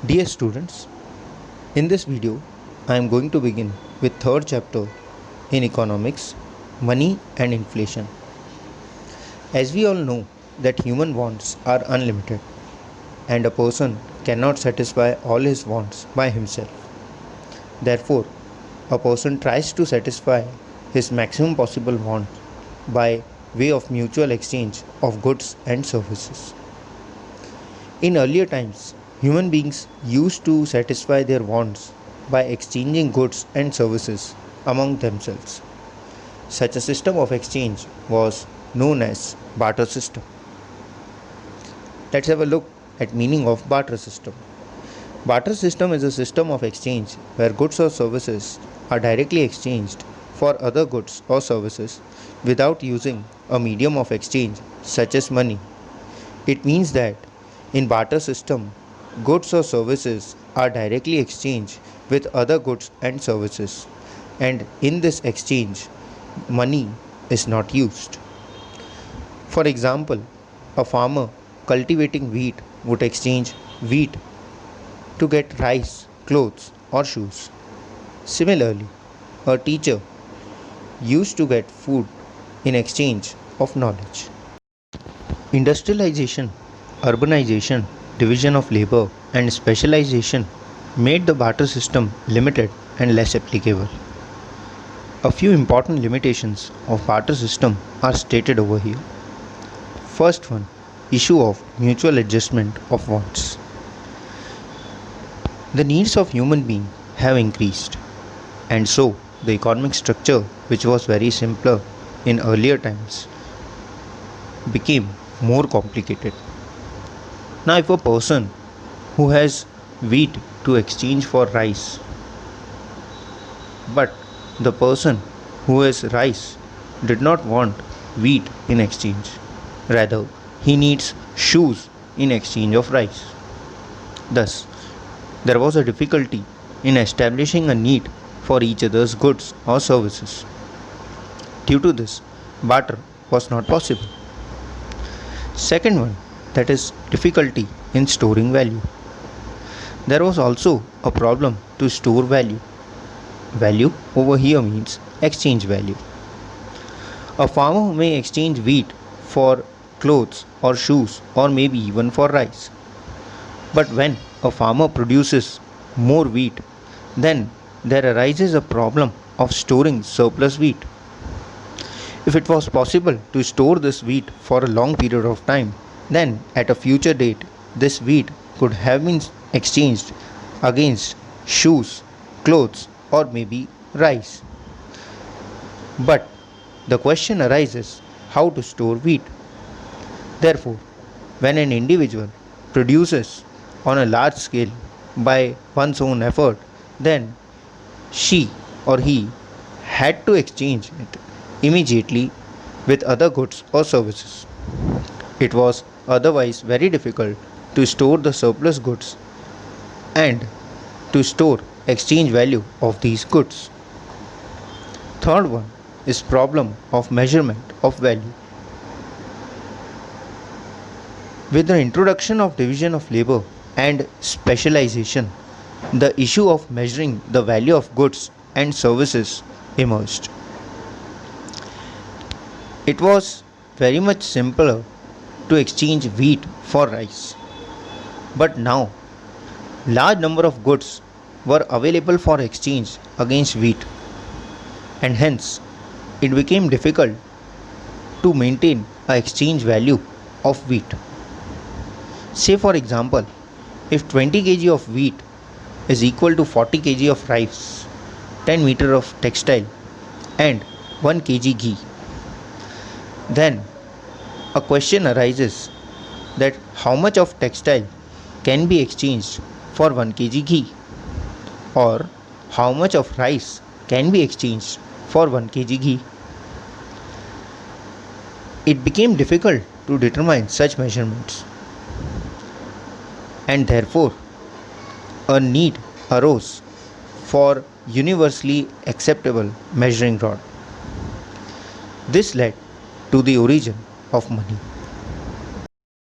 Dear students, in this video I am going to begin with third chapter in economics, money and inflation. As we all know that human wants are unlimited and a person cannot satisfy all his wants by himself. Therefore, a person tries to satisfy his maximum possible want by way of mutual exchange of goods and services. In earlier times, human beings used to satisfy their wants by exchanging goods and services among themselves. Such a system of exchange was known as barter system. Let's have a look at meaning of barter system. Barter system is a system of exchange where goods or services are directly exchanged for other goods or services without using a medium of exchange such as money. It means that in barter system, goods or services are directly exchanged with other goods and services, and in this exchange, money is not used. For example, a farmer cultivating wheat would exchange wheat to get rice, clothes, or shoes. Similarly, a teacher used to get food in exchange of knowledge. Industrialization, urbanization, division of labor, and specialization made the barter system limited and less applicable. A few important limitations of barter system are stated over here. First one, issue of mutual adjustment of wants. The needs of human beings have increased, and so the economic structure, which was very simpler in earlier times, became more complicated. Now, if a person who has wheat to exchange for rice, but the person who has rice did not want wheat in exchange, rather, he needs shoes in exchange of rice. Thus, there was a difficulty in establishing a need for each other's goods or services. Due to this, barter was not possible. Second one, that is difficulty in storing value. There was also a problem to store value. Value over here means exchange value. A farmer may exchange wheat for clothes or shoes or maybe even for rice. But when a farmer produces more wheat, then there arises a problem of storing surplus wheat. If it was possible to store this wheat for a long period of time, then at a future date, this wheat could have been exchanged against shoes, clothes, or maybe rice. But the question arises how to store wheat. Therefore, when an individual produces on a large scale by one's own effort, then she or he had to exchange it immediately with other goods or services. It was otherwise very difficult to store the surplus goods and to store exchange value of these goods. Third one is problem of measurement of value. With the introduction of division of labor and specialization, the issue of measuring the value of goods and services emerged. It was very much simpler to exchange wheat for rice. But now, large number of goods were available for exchange against wheat, and hence it became difficult to maintain a exchange value of wheat. Say for example, if 20 kg of wheat is equal to 40 kg of rice, 10 meter of textile and 1 kg ghee, then a question arises that how much of textile can be exchanged for 1 kg ghee, or how much of rice can be exchanged for 1 kg ghee. It became difficult to determine such measurements, and therefore a need arose for universally acceptable measuring rod. This led to the origin of money.